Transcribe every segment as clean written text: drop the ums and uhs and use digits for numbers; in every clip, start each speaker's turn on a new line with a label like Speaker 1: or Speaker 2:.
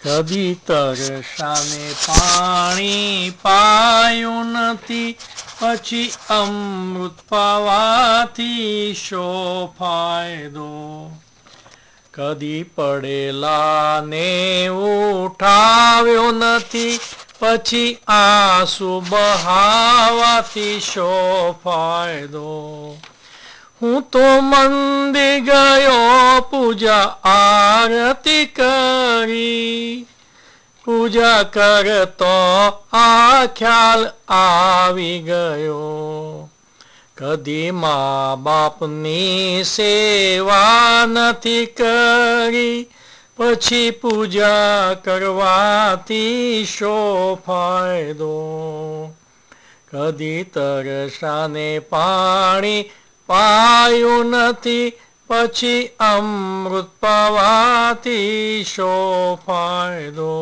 Speaker 1: કદી તરસાને પાણી પાયું નથી, પછી અમૃત પાવાથી શો ફાયદો. કદી પડેલાને ઉઠાવ્યો નથી, પછી આંસુ બહાવાથી શો ફાયદો. હું તો મંદિર ગયો પૂજા આરતી કરી, પૂજા કરતો આ ખ્યાલ આવી ગયો. કદી મા બાપની સેવા નથી કરી, પછી પૂજા કરવાથી શો ફાયદો. કદી તરસાને પાણી પાયું નથી, પછી અમૃત પાવાથી શો ફાયદો.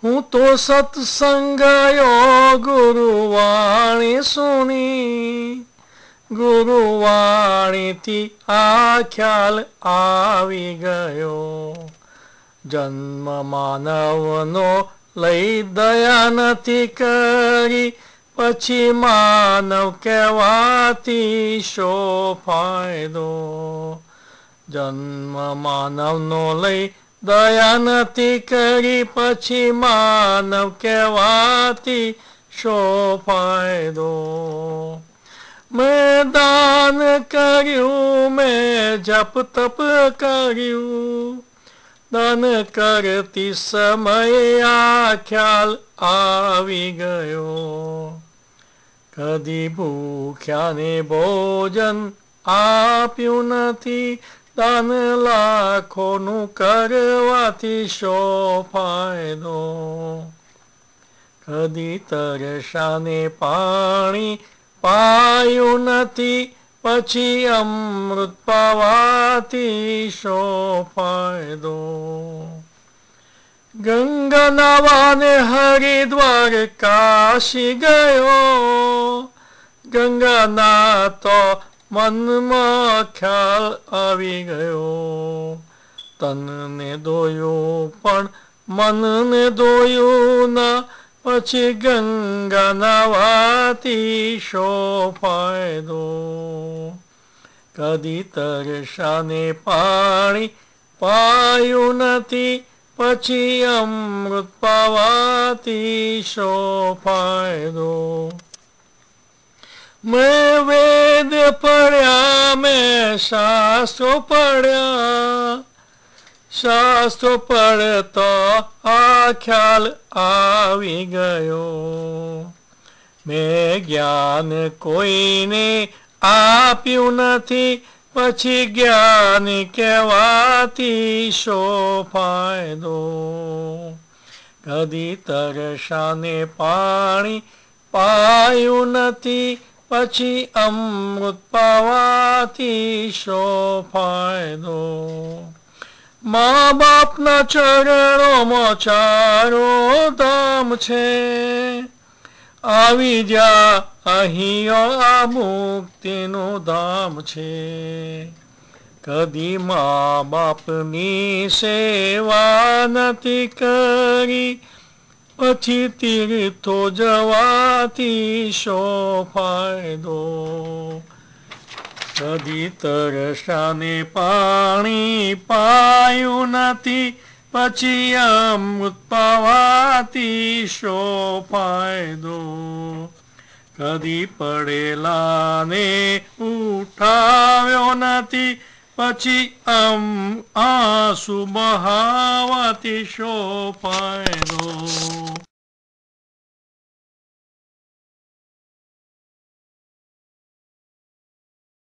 Speaker 1: હું તો સત્સંગ ગયો ગુરુવાણી સુની, ગુરુવાણીથી આ ખ્યાલ આવી ગયો. જન્મ માનવનો લઈ દયા નથી કરી, પછી માનવ કહેવાથી શો ફાયદો. જન્મ માનવનો લઈ દયા નથી કરી, પછી માનવ કહેવાથી શો ફાયદો. મેં દાન કર્યું, મેં જપ તપ કર્યું, દાન કરતી સમયે આ ખ્યાલ આવી ગયો. કદી ભૂખ્યાને ભોજન આપ્યું નથી, દાન લાખોનું કરવાથી શો ફાયદો. કદી તરસાને પાણી પાયું નથી, પછી અમૃત પાવાથી શો ફાયદો. ગંગા નાવાને હરિદ્વાર કાશી ગયો, ગંગા નાતો મનમાં ખ્યાલ આવી ગયો. તનને ધોયું પણ મનને ધોયું ના, પછી ગંગા નાવાથી શો ફાયદો. કદી તરસાને પાણી પાયું નથી, પછી અમૃત પાવાથી શો ફાયદો. મેં વેદ પડ્યા, મેં શાસ્ત્રો પડ્યા, શાસ્ત્રો પડતો આ ખ્યાલ આવી ગયો. મેં જ્ઞાન કોઈને આપ્યું નથી, પછી જ્ઞાન કહેવાથી શો ફાયદો. કદી તરસાને પાણી પાયું નથી, પછી અમૃત પાવાથી શો ફાયદો. મા બાપના ચરણોમાં ચારો ધામ છે, આવી જા અહીં આ મુક્તિનું ધામ છે. કદી મા બાપની સેવા નથી કરી, પછી તીર્થો જવાથી શો ફાયદો. કદી તરસાને પાણી પાયું નથી, પછી અમૃત પાવાથી શો ફાયદો. કદી પડેલાને ઉઠાવ્યો નથી, પછી આંસુ બહાવાથી શો ફાયદો.